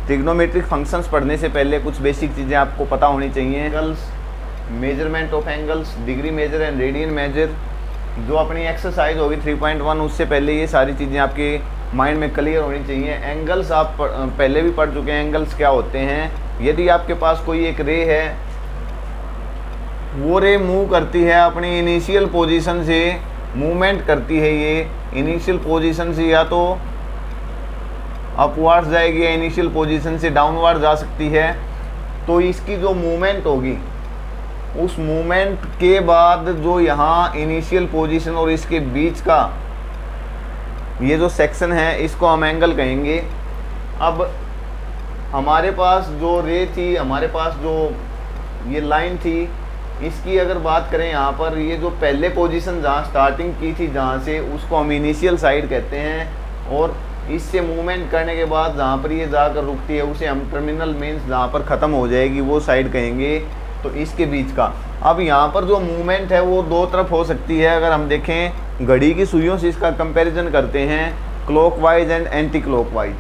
Trigonometric functions पढ़ने से पहले कुछ बेसिक चीज़ें आपको पता होनी चाहिए। Angles, measurement of angles, degree measure and radian measure, जो अपनी एक्सरसाइज होगी 3.1 उससे पहले ये सारी चीज़ें आपके माइंड में क्लियर होनी चाहिए। एंगल्स आप पहले भी पढ़ चुके हैं। एंगल्स क्या होते हैं? यदि आपके पास कोई एक रे है, वो रे मूव करती है अपनी इनिशियल पोजीशन से, मूवमेंट करती है, ये इनिशियल पोजीशन से या तो अपवर्ड्स जाएगी या इनिशियल पोजीशन से डाउनवर्ड जा सकती है, तो इसकी जो मूवमेंट होगी उस मूवमेंट के बाद जो यहाँ इनिशियल पोजीशन और इसके बीच का ये जो सेक्शन है इसको हम एंगल कहेंगे। अब हमारे पास जो रे थी, हमारे पास जो ये लाइन थी, इसकी अगर बात करें यहाँ पर, ये जो पहले पोजीशन जहाँ स्टार्टिंग की थी जहाँ से, उसको हम इनिशियल साइड कहते हैं, और इससे मूवमेंट करने के बाद जहाँ पर ये जाकर रुकती है उसे हम टर्मिनल मीन्स जहाँ पर ख़त्म हो जाएगी वो साइड कहेंगे। तो इसके बीच का अब यहाँ पर जो मूवमेंट है वो दो तरफ हो सकती है। अगर हम देखें घड़ी की सुइयों से इसका कंपैरिजन करते हैं, क्लॉकवाइज एंड एंटी क्लॉकवाइज।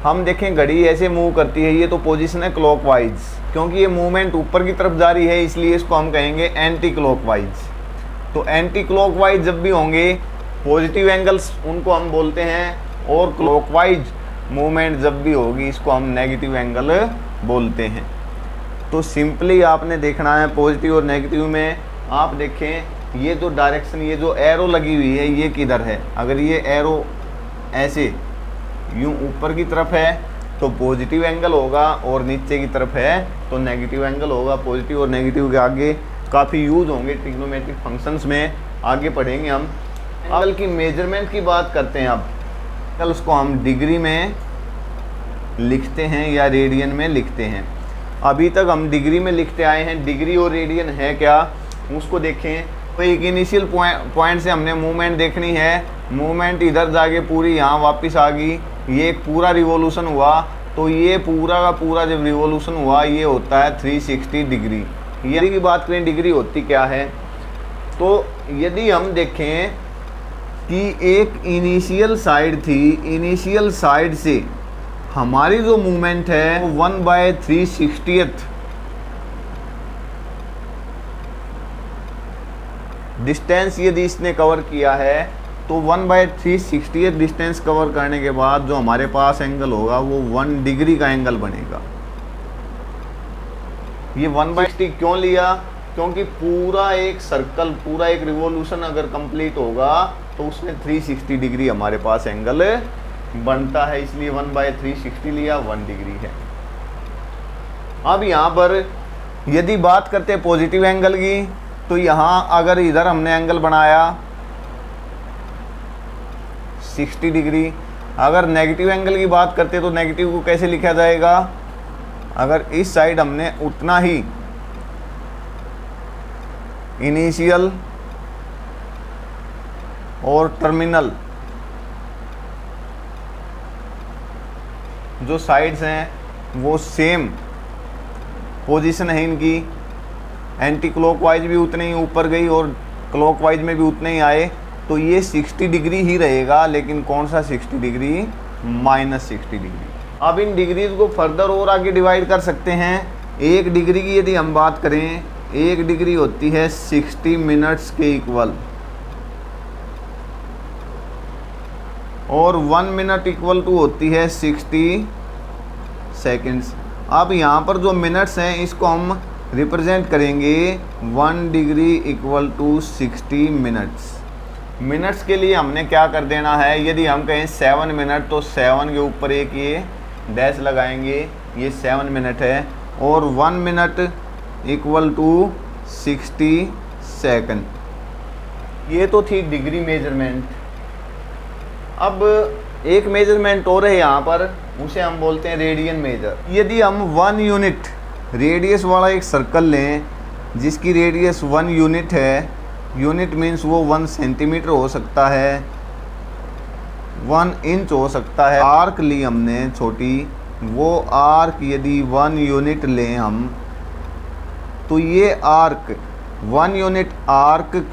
हम देखें घड़ी ऐसे मूव करती है, ये तो पोजीशन है क्लॉकवाइज, क्योंकि ये मूवमेंट ऊपर की तरफ जा रही है इसलिए इसको हम कहेंगे एंटी क्लॉकवाइज। तो एंटी क्लॉकवाइज जब भी होंगे पॉजिटिव एंगल्स उनको हम बोलते हैं, और क्लॉकवाइज मूवमेंट जब भी होगी इसको हम नेगेटिव एंगल बोलते हैं। तो सिंपली आपने देखना है पॉजिटिव और नेगेटिव में। आप देखें ये जो डायरेक्शन, ये जो एरो लगी हुई है ये किधर है? अगर ये एरो ऐसे यूं ऊपर की तरफ है तो पॉजिटिव एंगल होगा, और नीचे की तरफ है तो नेगेटिव एंगल होगा। पॉजिटिव और नेगेटिव के आगे काफ़ी यूज होंगे ट्रिग्नोमेट्रिक फंक्शंस में, आगे पढ़ेंगे हम। एंगल की मेजरमेंट की बात करते हैं। अब एंगल उसको हम डिग्री में लिखते हैं या रेडियन में लिखते हैं। अभी तक हम डिग्री में लिखते आए हैं। डिग्री और रेडियन है क्या उसको देखें। तो एक इनिशियल पॉइंट से हमने मूवमेंट देखनी है, मूवमेंट इधर जाके पूरी यहाँ वापस आ गई, ये एक पूरा रिवॉल्यूशन हुआ, तो ये पूरा का पूरा जब रिवॉल्यूशन हुआ ये होता है 360 डिग्री। डिग्री की बात करें, डिग्री होती क्या है? तो यदि हम देखें कि एक इनिशियल साइड थी, इनिशियल साइड से हमारी जो मूवमेंट है वो 1/360th डिस्टेंस यदि इसने कवर किया है, तो 1/360th डिस्टेंस कवर करने के बाद जो हमारे पास एंगल होगा वो 1 डिग्री का एंगल बनेगा। ये 1/60 क्यों लिया? क्योंकि पूरा एक सर्कल, पूरा एक रिवॉल्यूशन अगर कंप्लीट होगा तो उसमें 360 डिग्री हमारे पास एंगल बनता है, इसलिए 1/360 लिया, 1 डिग्री है। अब यहाँ पर यदि बात करते हैं पॉजिटिव एंगल की, तो यहाँ अगर इधर हमने एंगल बनाया 60 डिग्री, अगर नेगेटिव एंगल की बात करते तो नेगेटिव को कैसे लिखा जाएगा? अगर इस साइड हमने उतना ही इनिशियल और टर्मिनल जो साइड्स हैं वो सेम पोजीशन है इनकी, एंटी क्लॉकवाइज भी उतने ही ऊपर गई और क्लॉकवाइज में भी उतने ही आए, तो ये 60 डिग्री ही रहेगा। लेकिन कौन सा 60 डिग्री? -60 डिग्री। अब इन डिग्रीज को फर्दर और आगे डिवाइड कर सकते हैं। 1 डिग्री की यदि हम बात करें, 1 डिग्री होती है 60 मिनट्स के इक्वल, और 1 मिनट इक्वल टू होती है 60 सेकेंड्स। अब यहाँ पर जो मिनट्स हैं इसको हम रिप्रेजेंट करेंगे 1 degree equal to 60 minutes. Minutes के लिए हमने क्या कर देना है? यदि हम कहें 7 मिनट तो 7 के ऊपर एक ये डैश लगाएंगे, ये 7 मिनट है, और 1 मिनट इक्वल टू 60 सेकंड। ये तो थी डिग्री मेजरमेंट। अब एक मेजरमेंट और है यहाँ पर, उसे हम बोलते हैं रेडियन मेजर। यदि हम 1 यूनिट रेडियस वाला एक सर्कल लें जिसकी रेडियस 1 यूनिट है, यूनिट मीन्स वो 1 सेंटीमीटर हो सकता है, 1 इंच हो सकता है। आर्क ली हमने छोटी, वो आर्क यदि 1 यूनिट लें हम, तो ये आर्क 1 यूनिट आर्क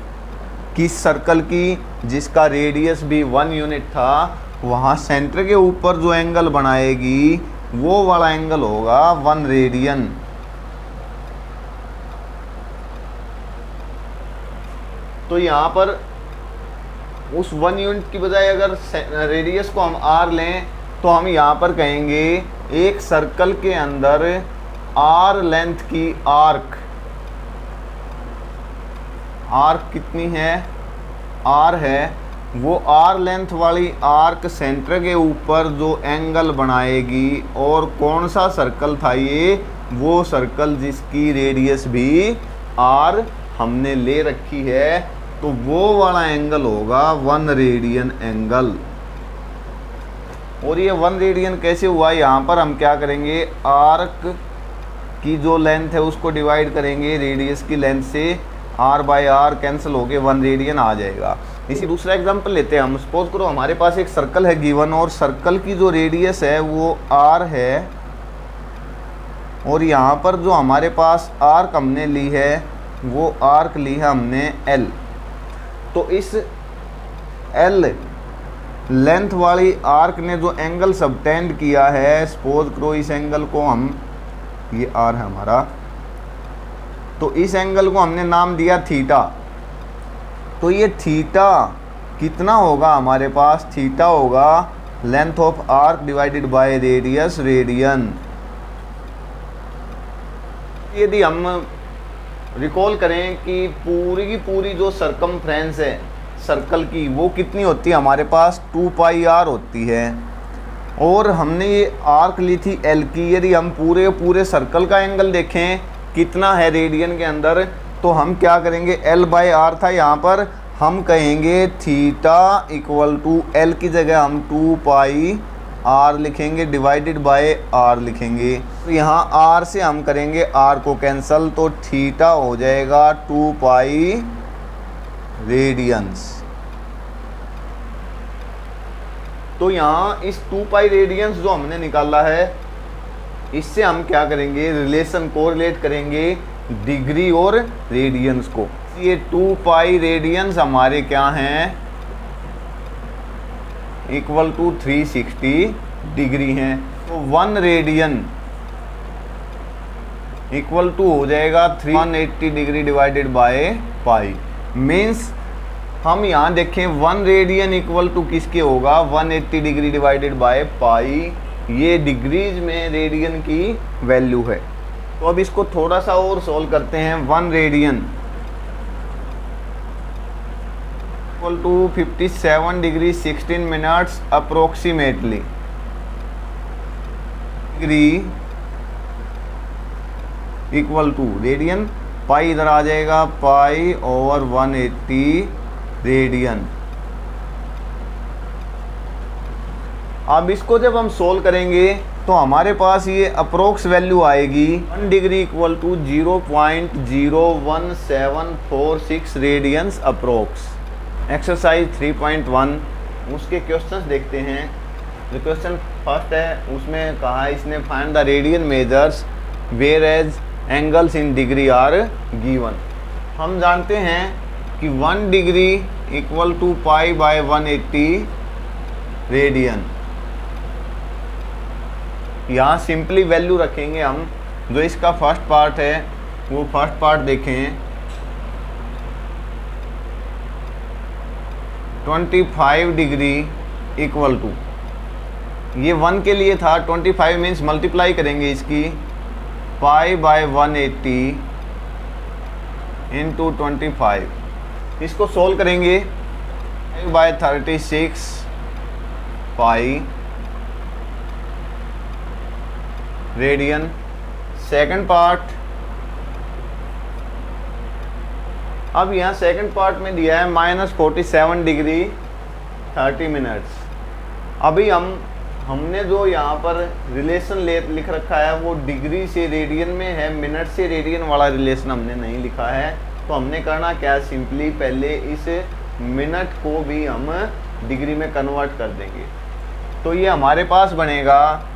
किस सर्कल की जिसका रेडियस भी 1 यूनिट था, वहाँ सेंटर के ऊपर जो एंगल बनाएगी वो वाला एंगल होगा 1 रेडियन। तो यहाँ पर उस 1 यूनिट की बजाय अगर रेडियस को हम r लें तो हम यहाँ पर कहेंगे एक सर्कल के अंदर r लेंथ की आर्क कितनी है, r है, वो r लेंथ वाली आर्क सेंटर के ऊपर जो एंगल बनाएगी। और कौन सा सर्कल था ये, वो सर्कल जिसकी रेडियस भी r हमने ले रखी है, तो वो वाला एंगल होगा 1 रेडियन एंगल। और ये 1 रेडियन कैसे हुआ, यहाँ पर हम क्या करेंगे, आर्क की जो लेंथ है उसको डिवाइड करेंगे रेडियस की लेंथ से, r बाई r कैंसिल होके 1 रेडियन आ जाएगा। इसी दूसरा एग्जांपल लेते हैं हम। सपोज करो हमारे पास एक सर्कल है गिवन, और सर्कल की जो रेडियस है वो r है, और यहाँ पर जो हमारे पास आर्क हमने ली है वो आर्क ली है हमने l। तो इस l लेंथ वाली आर्क ने जो एंगल सबटेंड किया है, सपोज करो इस एंगल को हम, ये r है हमारा, तो इस एंगल को हमने नाम दिया थीटा। तो ये थीटा कितना होगा हमारे पास, थीटा होगा length of arc divided by radius radian. यदि हम रिकॉल करें कि पूरी की पूरी जो सरकमफ्रेंस है सर्कल की वो कितनी होती है हमारे पास, 2 पाई r होती है। और हमने ये आर्क ली थी l की। यदि हम पूरे सर्कल का एंगल देखें कितना है रेडियन के अंदर, तो हम क्या करेंगे, l बाई r था, यहाँ पर हम कहेंगे थीटा इक्वल टू l की जगह हम 2 पाई r लिखेंगे डिवाइडेड बाय r लिखेंगे। तो यहाँ r से हम करेंगे r को कैंसल, तो थीटा हो जाएगा 2 पाई रेडियंस। तो यहाँ इस 2 पाई रेडियंस जो हमने निकाला है, इससे हम क्या करेंगे, रिलेशन कोरिलेट करेंगे डिग्री और रेडियंस को। ये 2 पाई रेडियंस हमारे क्या हैं, इक्वल टू 360 डिग्री हैं। तो 1 रेडियन इक्वल टू हो जाएगा 180 degree divided by pi. Means हम यहाँ देखें 1 रेडियन इक्वल टू किसके होगा, 180 डिग्री डिवाइडेड बाय पाई। ये डिग्रीज में रेडियन की वैल्यू है। तो अब इसको थोड़ा सा और सॉल्व करते हैं। 1 radian equal to 57 degree 16 minutes approximately. Degree equal to radian, pi इधर आ जाएगा, पाई ओवर 180 रेडियन। अब इसको जब हम सोल्व करेंगे तो हमारे पास ये अप्रोक्स वैल्यू आएगी 1 degree equal to 0.01746 radians approx. Exercise 3.1 उसके क्वेश्चंस देखते हैं। जो क्वेश्चन फर्स्ट है उसमें कहा इसने find the radian measures whereas angles in degree are given. हम जानते हैं कि 1 degree equal to pi by 180 radian. यहाँ सिंपली वैल्यू रखेंगे हम। जो इसका फर्स्ट पार्ट है वो फर्स्ट पार्ट देखें, 25 डिग्री इक्वल टू, ये 1 के लिए था, 25 मीन्स मल्टीप्लाई करेंगे इसकी, पाई बाय 180 इंटू 25। इसको सोल्व करेंगे, 5 by 36 pi radian. Second part, अब यहाँ सेकंड पार्ट में दिया है -47 डिग्री 30 मिनट्स। अभी हमने जो यहाँ पर रिलेशन लिख रखा है वो डिग्री से रेडियन में है, मिनट से रेडियन वाला रिलेशन हमने नहीं लिखा है। तो हमने करना क्या, सिंपली पहले इस मिनट को भी हम डिग्री में कन्वर्ट कर देंगे। तो ये हमारे पास बनेगा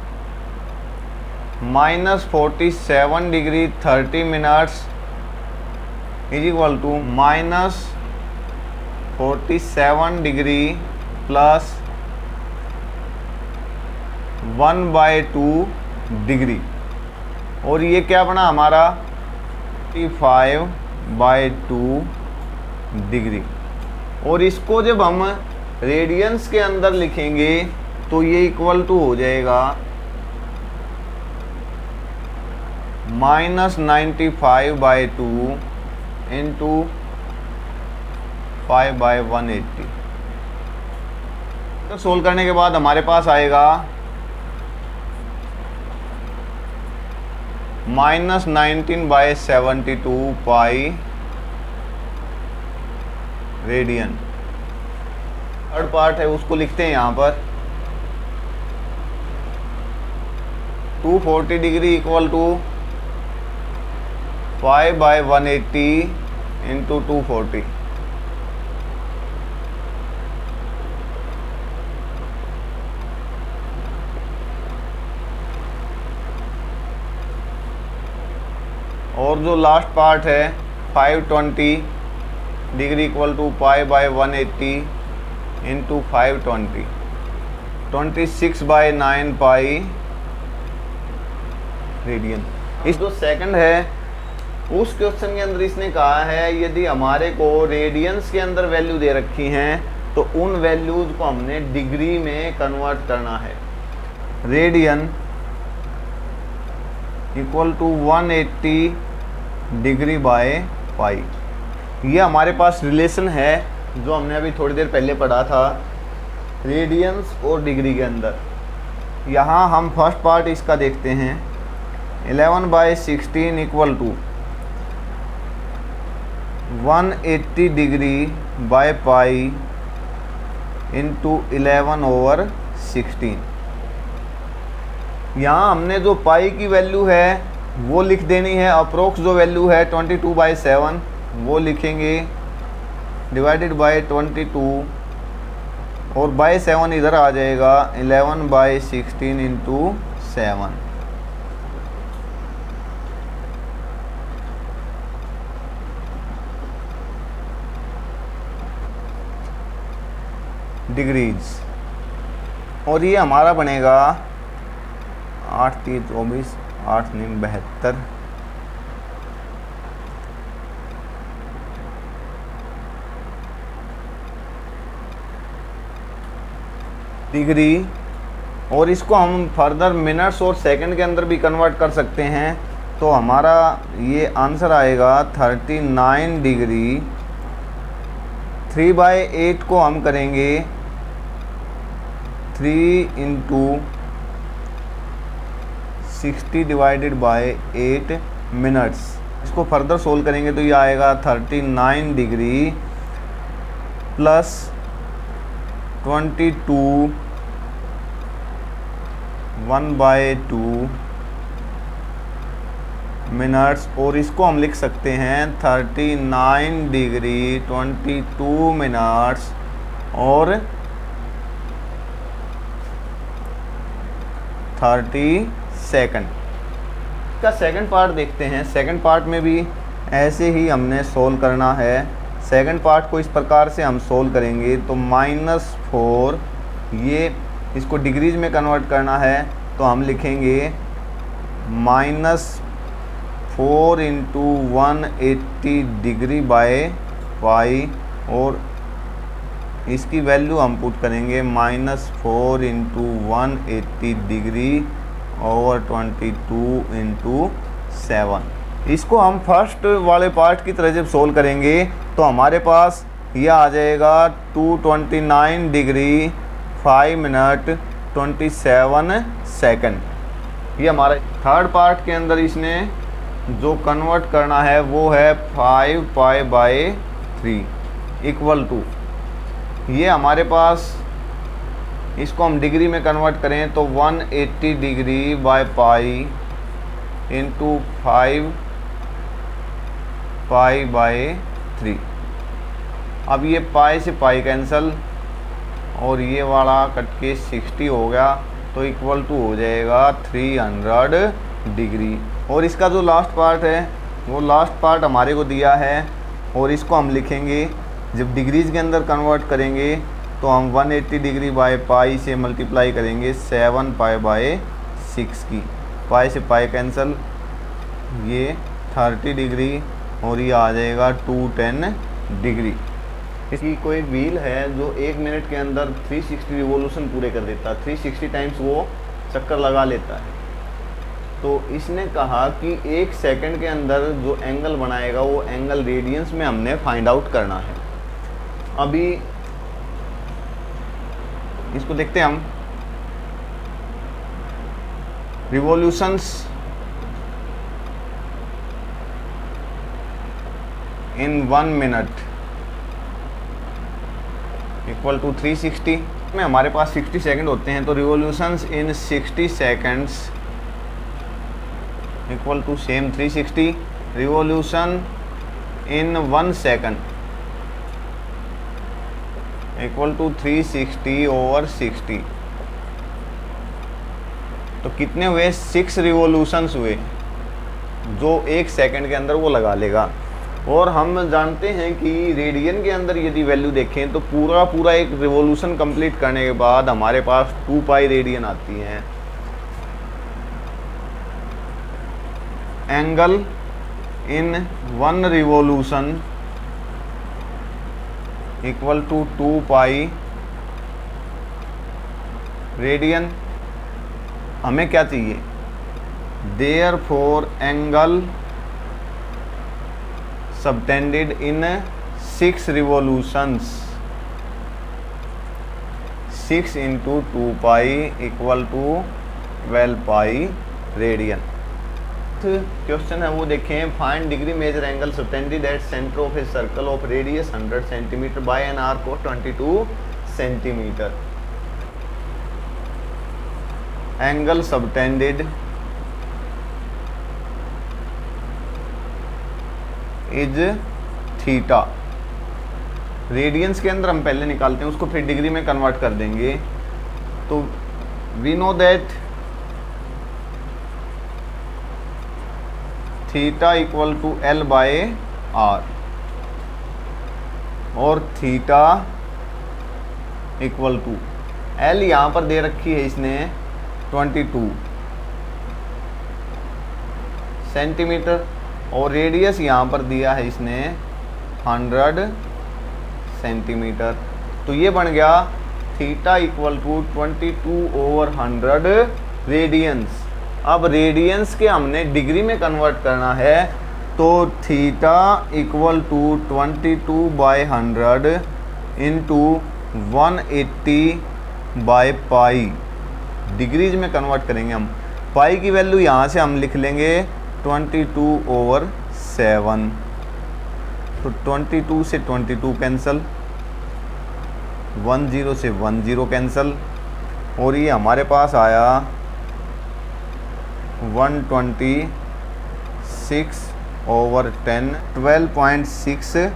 -47 degree 30 minutes is equal to -47 degree plus 1/2 degree. और ये क्या बना हमारा 45/2 डिग्री। और इसको जब हम रेडियंस के अंदर लिखेंगे तो ये इक्वल टू हो जाएगा -95/2 इंटू 5/180। तो सोल्व करने के बाद हमारे पास आएगा -19/72 पाई रेडियन। थर्ड पार्ट है उसको लिखते हैं यहाँ पर 240 डिग्री इक्वल टू 5/180 इंटू 240। और जो लास्ट पार्ट है 520 degree equal to 5/180 into 520, 26/9 pi radian. इस जो सेकंड है उस क्वेश्चन के अंदर इसने कहा है यदि हमारे को रेडियंस के अंदर वैल्यू दे रखी हैं तो उन वैल्यूज को हमने डिग्री में कन्वर्ट करना है। Radian equal to 180 degree by pi. ये हमारे पास रिलेशन है जो हमने अभी थोड़ी देर पहले पढ़ा था रेडियंस और डिग्री के अंदर। यहाँ हम फर्स्ट पार्ट इसका देखते हैं 11/16 equal to 180 degree by pi into 11/16। यहाँ हमने जो पाई की वैल्यू है वो लिख देनी है। अप्रोक्स जो वैल्यू है 22/7 वो लिखेंगे डिवाइडेड बाय 22 और बाय 7 इधर आ जाएगा 11/16 इंटू 7। डिग्रीज। और ये हमारा बनेगा 8 3 24 8 9 72 डिग्री। और इसको हम फर्दर मिनट्स और सेकंड के अंदर भी कन्वर्ट कर सकते हैं। तो हमारा ये आंसर आएगा 39 डिग्री। 3/8 को हम करेंगे 3 इंटू 60 डिवाइडेड बाय 8 मिनट्स। इसको फर्दर सोल्व करेंगे तो ये आएगा 39 डिग्री प्लस 22 1/2 मिनट्स। और इसको हम लिख सकते हैं 39 डिग्री 22 मिनट्स और 30 सेकंड। इसका सेकंड पार्ट देखते हैं। सेकंड पार्ट में भी ऐसे ही हमने सोल्व करना है। सेकंड पार्ट को इस प्रकार से हम सोल्व करेंगे तो -4, ये इसको डिग्रीज में कन्वर्ट करना है तो हम लिखेंगे -4 इंटू 180 डिग्री बाय पाई और इसकी वैल्यू हम पुट करेंगे -4 इंटू 180 डिग्री ओवर 22 इंटू 7। इसको हम फर्स्ट वाले पार्ट की तरह जब सोल्व करेंगे तो हमारे पास यह आ जाएगा 229 डिग्री 5 मिनट 27 सेकंड। ये हमारा थर्ड पार्ट के अंदर इसने जो कन्वर्ट करना है वो है 5π/3 इक्वल टू, ये हमारे पास इसको हम डिग्री में कन्वर्ट करें तो 180 डिग्री बाय पाई इंटू 5π/3। अब ये पाई से पाई कैंसल और ये वाला कट के 60 हो गया तो इक्वल टू हो जाएगा 300 डिग्री। और इसका जो लास्ट पार्ट है वो लास्ट पार्ट हमारे को दिया है और इसको हम लिखेंगे जब डिग्रीज के अंदर कन्वर्ट करेंगे तो हम 180 डिग्री बाय पाई से मल्टीप्लाई करेंगे 7π/6 की। पाई से पाई कैंसिल, ये 30 डिग्री और ये आ जाएगा 210 डिग्री। इसकी कोई व्हील है जो 1 मिनट के अंदर 360 रिवोल्यूशन पूरे कर देता है, 360 टाइम्स वो चक्कर लगा लेता है। तो इसने कहा कि 1 सेकंड के अंदर जो एंगल बनाएगा वो एंगल रेडियंस में हमने फाइंड आउट करना है। अभी इसको देखते हैं हम। Revolutions in 1 minute equal to 360 में हमारे पास 60 सेकंड होते हैं, तो revolutions in 60 seconds equal to same 360। Revolution in 1 second equal to 360 over 60। तो कितने हुए? 6 रिवॉल्यूशंस हुए जो 1 सेकंड के अंदर वो लगा लेगा। और हम जानते हैं कि रेडियन के अंदर यदि वैल्यू देखें तो पूरा एक रिवॉल्यूशन कंप्लीट करने के बाद हमारे पास 2 पाई रेडियन आती हैं। Angle in 1 revolution equal to 2 pi radian. हमें क्या चाहिए? Therefore angle subtended in 6 revolutions, 6 into 2 pi equal to 12 pi radian. Question है वो देखें। Find degree measure angle subtended at centre of a circle of radius 100 centimetre by an arc of 22 centimetre. Angle subtended is theta. Radians के अंदर हम पहले निकालते हैं, उसको फिर डिग्री में कन्वर्ट कर देंगे। तो we know that theta equal to L by R और थीटा इक्वल टू L यहाँ पर दे रखी है इसने 22 सेंटीमीटर और रेडियस यहाँ पर दिया है इसने 100 सेंटीमीटर। तो ये बन गया theta equal to 22 over 100 radians. अब रेडियंस के हमने डिग्री में कन्वर्ट करना है, तो theta equal to 22 by 100 into 180 by pi. Degrees में कन्वर्ट करेंगे हम। पाई की वैल्यू यहाँ से हम लिख लेंगे 22 ओवर 7। तो 22 से 22 कैंसल, 10 से 10 कैंसल और ये हमारे पास आया 126 ओवर 10, 12.6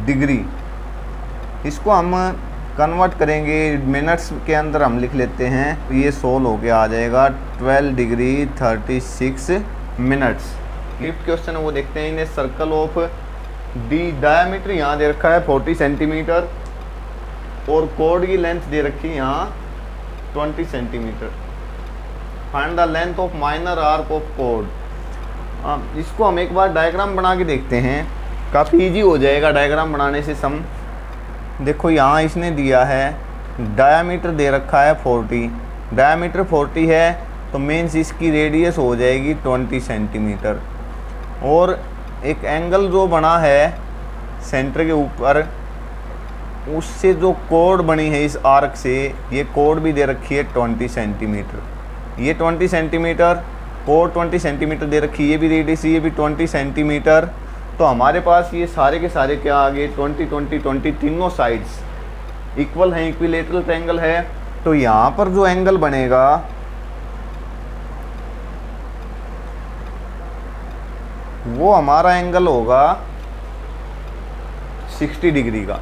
डिग्री। इसको हम कन्वर्ट करेंगे मिनट्स के अंदर, हम लिख लेते हैं। ये सोल्व होके आ जाएगा 12 डिग्री 36 मिनट्स। फिफ्थ क्वेश्चन है वो देखते हैं। इन्हें सर्कल ऑफ डी डायमीटर यहाँ दे रखा है 40 सेंटीमीटर और कोड की लेंथ दे रखी है यहाँ 20 centimetre. Find the length of minor arc of code. इसको हम एक बार डायग्राम बना के देखते हैं, काफ़ी इजी हो जाएगा डायग्राम बनाने से सम। देखो यहाँ इसने दिया है डायामीटर दे रखा है 40, डायामीटर 40 है तो मीन्स इसकी रेडियस हो जाएगी 20 सेंटीमीटर। और एक एंगल जो बना है सेंटर के ऊपर, उससे जो कोड बनी है इस आर्क से, ये कोड भी दे रखी है 20 सेंटीमीटर। ये 20 सेंटीमीटर और 20 सेंटीमीटर दे रखी है, ये भी रेडियस, ये भी 20 सेंटीमीटर। तो हमारे पास ये सारे के सारे क्या आ गए 20 20 20, तीनों साइड्स इक्वल हैं, इक्विलेटरल ट्रायंगल है। तो यहाँ पर जो एंगल बनेगा वो हमारा एंगल होगा 60 डिग्री का,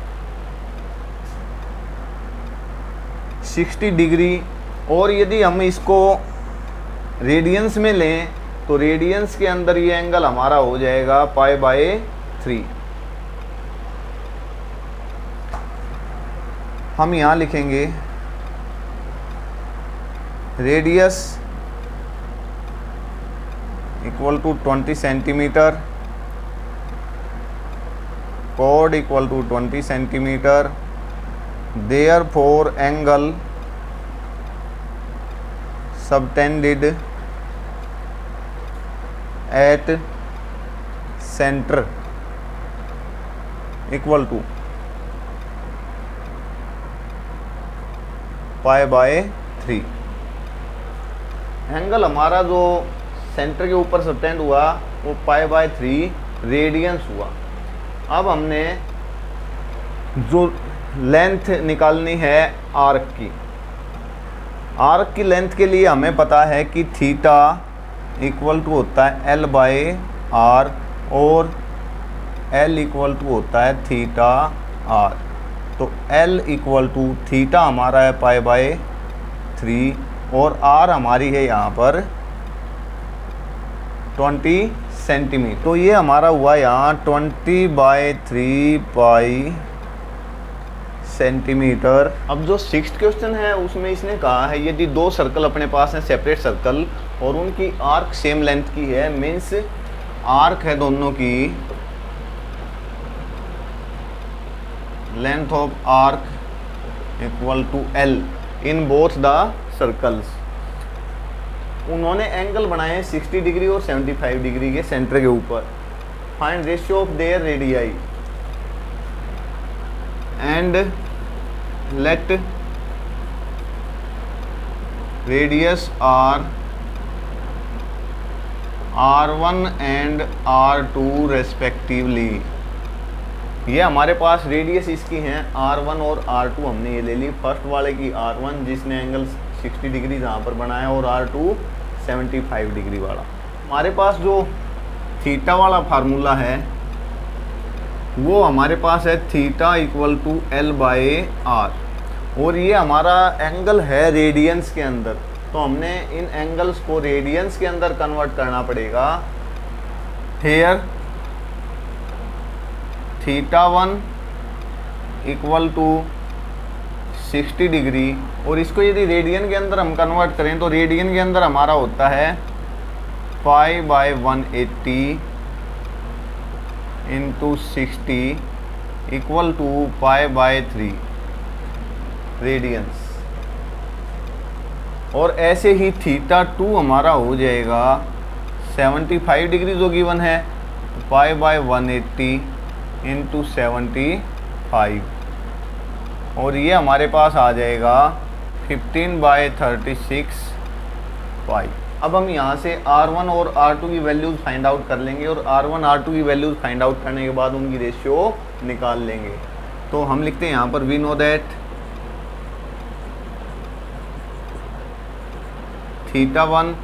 60 डिग्री। और यदि हम इसको रेडियंस में लें तो रेडियंस के अंदर ये एंगल हमारा हो जाएगा π/3। हम यहाँ लिखेंगे radius equal to 20 centimetre, chord equal to 20 centimeter, therefore angle subtended at center equal to pi by 3। Angle हमारा जो सेंटर के ऊपर सबटेंड हुआ वो पाई बाय 3 रेडियंस हुआ। अब हमने जो लेंथ निकालनी है आर्क की, आर्क की लेंथ के लिए हमें पता है कि थीटा इक्वल टू होता है एल बाय आर और एल इक्वल टू होता है थीटा आर। तो एल इक्वल टू थीटा हमारा है पाई बाय 3 और आर हमारी है यहाँ पर 20 सेंटीमीटर। तो ये हमारा हुआ यहाँ 20 बाय 3 पाई सेंटीमीटर। अब जो 6th क्वेश्चन है उसमें इसने कहा है यदि दो सर्कल अपने पास हैं सेपरेट सर्कल और उनकी आर्क सेम लेंथ की है, मीन्स आर्क है दोनों की length of arc equal to L in both the circles. उन्होंने एंगल बनाए 60 डिग्री और 75 डिग्री के सेंटर के ऊपर। Find ratio of their radii and let radius are R1 and R2 respectively. ये हमारे पास रेडियस इसकी हैं R1 और R2, हमने ये ले ली। फर्स्ट वाले की R1 जिसने एंगल 60 डिग्री यहाँ पर बनाया और R2 75 डिग्री वाला। हमारे पास जो थीटा वाला फार्मूला है वो हमारे पास है theta equal to L by R और ये हमारा एंगल है रेडियंस के अंदर, तो हमने इन एंगल्स को रेडियंस के अंदर कन्वर्ट करना पड़ेगा। Here theta 1 equal to 60 degree और इसको यदि रेडियन के अंदर हम कन्वर्ट करें तो रेडियन के अंदर हमारा होता है pi by 180 into 60 equal to pi by 3 radians. और ऐसे ही थीटा 2 हमारा हो जाएगा 75 डिग्री जो गिवन है, पाई बाय 180 इंटू 75 और ये हमारे पास आ जाएगा 15 बाय 36 पाई। अब हम यहाँ से R1 और R2 की वैल्यूज़ फाइंड आउट कर लेंगे और R1 R2 की वैल्यूज़ फाइंड आउट करने के बाद उनकी रेशियो निकाल लेंगे। तो हम लिखते हैं यहाँ पर we know that theta 1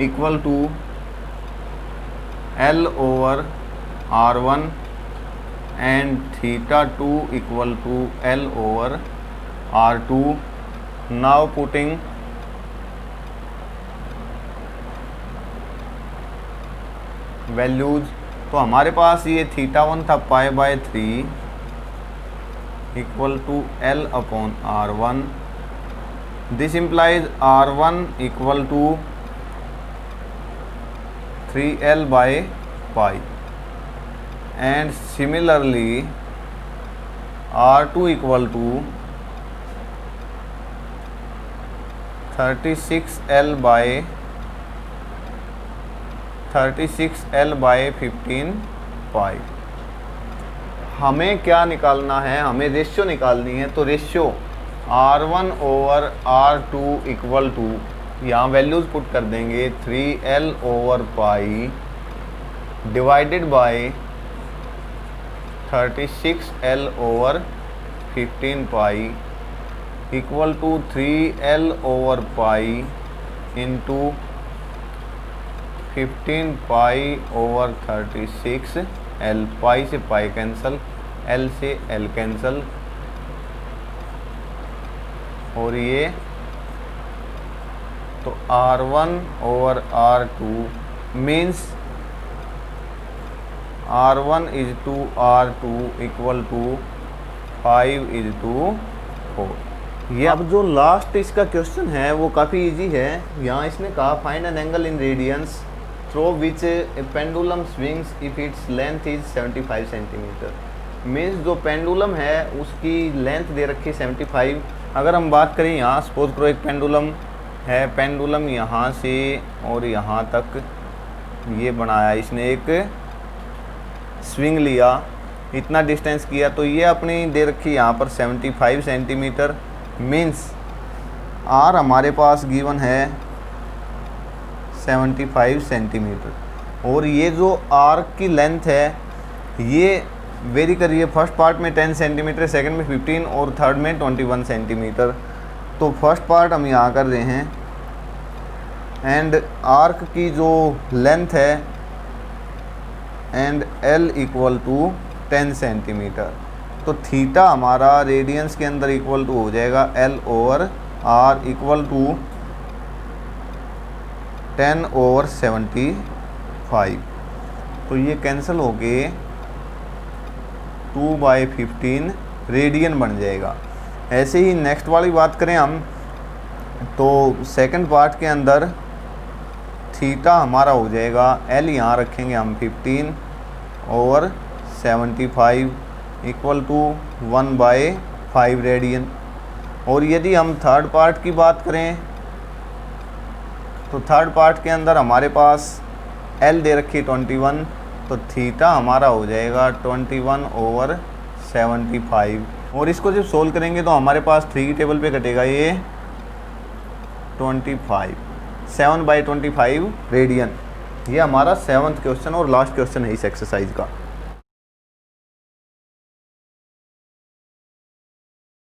equal to L over R1 and theta 2 equal to L over R2. Now putting values, तो हमारे पास ये थीटा 1 था pi by 3 equal to L upon R1। This implies R1 equal to 3L by pi and similarly R2 equal to 36L by 15 pi. हमें क्या निकालना है, हमें ratio निकालनी है। तो ratio R1 over R2 equal to, यहाँ वैल्यूज़ पुट कर देंगे 3L over pi divided by 36L over 15 pi equal to 3L over pi into 15 pi over 36L। Pi से पाई कैंसल, L से L कैंसल और ये तो R1 over R2 means R1 is to R2 equal to 5 is to 4। ये अब जो last इसका question है वो काफ़ी इजी है। यहाँ इसने कहा find an angle in radiance through which A pendulum swings if its length is 75 centimetre. Means जो पेंडुलम है उसकी लेंथ दे रखी 75। अगर हम बात करें यहाँ सपोज करो एक पेंडुलम है, पेंडुलम यहाँ से और यहाँ तक ये बनाया, इसने एक स्विंग लिया, इतना डिस्टेंस किया, तो ये अपनी दे रखी यहाँ पर 75 सेंटीमीटर। मीन्स आर हमारे पास गिवन है 75 सेंटीमीटर और ये जो आर्क की लेंथ है ये वेरी कर रही है। फर्स्ट पार्ट में 10 सेंटीमीटर, सेकंड में 15 और थर्ड में 21 सेंटीमीटर। तो फर्स्ट पार्ट हम यहाँ कर रहे हैं एंड आर्क की जो लेंथ है एंड L इक्वल टू 10 सेंटीमीटर। तो थीटा हमारा रेडियंस के अंदर इक्वल टू हो जाएगा L over R equal to 10 over 75। तो ये कैंसिल हो के 2/15 रेडियन बन जाएगा। ऐसे ही नेक्स्ट वाली बात करें हम तो सेकंड पार्ट के अंदर थीटा हमारा हो जाएगा L यहाँ रखेंगे हम 15 ओवर 75 इक्वल टू 1/5 रेडियन। और यदि हम थर्ड पार्ट की बात करें तो थर्ड पार्ट के अंदर हमारे पास L दे रखी 21, तो थीटा हमारा हो जाएगा 21 ओवर 75। और इसको जब सोल्व करेंगे तो हमारे पास 3 की टेबल पे कटेगा ये 25, 7/25 रेडियन। ये हमारा 7th क्वेश्चन और लास्ट क्वेश्चन है इस एक्सरसाइज का।